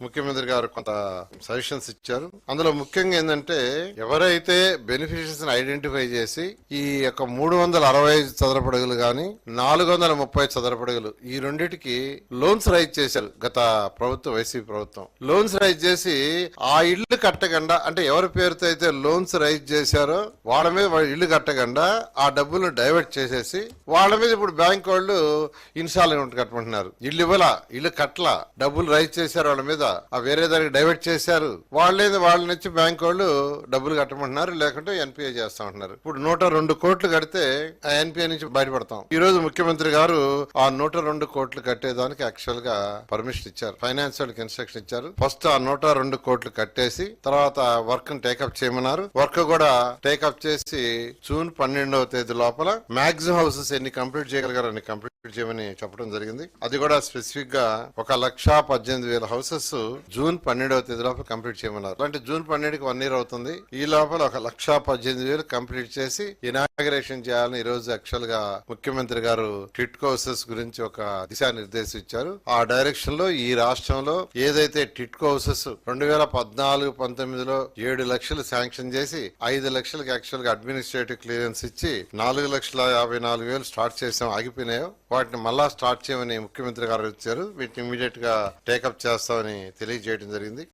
ముఖ్యమంత్రి గారు కొంత సజెషన్స్ ఇచ్చారు. అందులో ముఖ్యంగా ఏంటంటే ఎవరైతే బెనిఫిషరీస్ ఐడెంటిఫై చేసి ఈ యొక్క 365 చదరపడుగులు గాని 430 చదరపడుగులు ఈ రెండిటికి లోన్స్ రైజ్ చేశారు గత ప్రభుత్వం, వైసీపీ ప్రభుత్వం. లోన్స్ రైజ్ చేసి ఆ ఇళ్లు కట్టకుండా, అంటే ఎవరి పేరుతో అయితే లోన్స్ రైజ్ చేశారో వాళ్ళ మీద ఇల్లు కట్టకుండా ఆ డబ్బులను డైవర్ట్ చేసేసి వాళ్ళ మీద ఇప్పుడు బ్యాంక్ వాళ్ళు ఇన్స్టాల్మెంట్ కట్టమంటున్నారు. ఇల్లు ఇవ్వాల, ఇల్లు కట్టలా, డబ్బులు రైజ్ చేశారు వాళ్ళ మీద, ఆ వేరే దానికి డైవర్ట్ చేశారు. వాళ్ళ నుంచి బ్యాంక్ వాళ్ళు డబ్బులు కట్టమంటున్నారు, లేకుంటే ఎన్పిఏ చేస్తా ఉంటున్నారు. ఇప్పుడు 102 కోట్లు కడితే ఆ ఎన్పిఏ నుంచి బయటపడతాం. ఈ రోజు ముఖ్యమంత్రి గారు ఆ 102 కోట్లు కట్టేదానికి యాక్చువల్ గా పర్మిషన్ ఇచ్చారు, ఫైనాన్స్ వాళ్ళకి ఇన్స్ట్రక్షన్ ఇచ్చారు. ఫస్ట్ ఆ 102 కోట్లు కట్టేసి తర్వాత వర్క్ ని టేకప్ చేయమన్నారు. వర్క్ కూడా టేకప్ చేసి జూన్ 12వ తేదీ లోపల మాక్సిమం హౌసెస్ ఎన్ని కంప్లీట్ చేయగలిగారు అన్ని కంప్లీట్ చేయమని చెప్పడం జరిగింది. అది కూడా స్పెసిఫిక్ గా 1,18,000 హౌసెస్ జూన్ 12వ తేదీ లోపల కంప్లీట్ చేయమన్నారు. అంటే జూన్ 12కి 1 year అవుతుంది. ఈ లోపల 1,18,000 కంప్లీట్ చేసి ఇనాగరేషన్ చేయాలని ఈ రోజు యాక్చువల్ గా ముఖ్యమంత్రి గారు టిట్కో హౌసెస్ గురించి ఒక దిశానిర్దేశం ఇచ్చారు. ఆ డైరెక్షన్ లో ఈ రాష్ట్రంలో ఏదైతే టిట్కో హౌసెస్ 2014-19లో 7 లక్షలు శాంక్షన్ చేసి 5 లక్షలకి యాక్చువల్ గా అడ్మినిస్ట్రేటివ్ క్లియరెన్స్ ఇచ్చి 4,54,000 స్టార్ట్ చేసాం, ఆగిపోయినాయో వాటిని మళ్ళా స్టార్ట్ చేయమని ముఖ్యమంత్రి గారు ఇచ్చారు. వీటిని ఇమీడియట్ గా టేకప్ చేస్తామని తెలియజేయడం జరిగింది.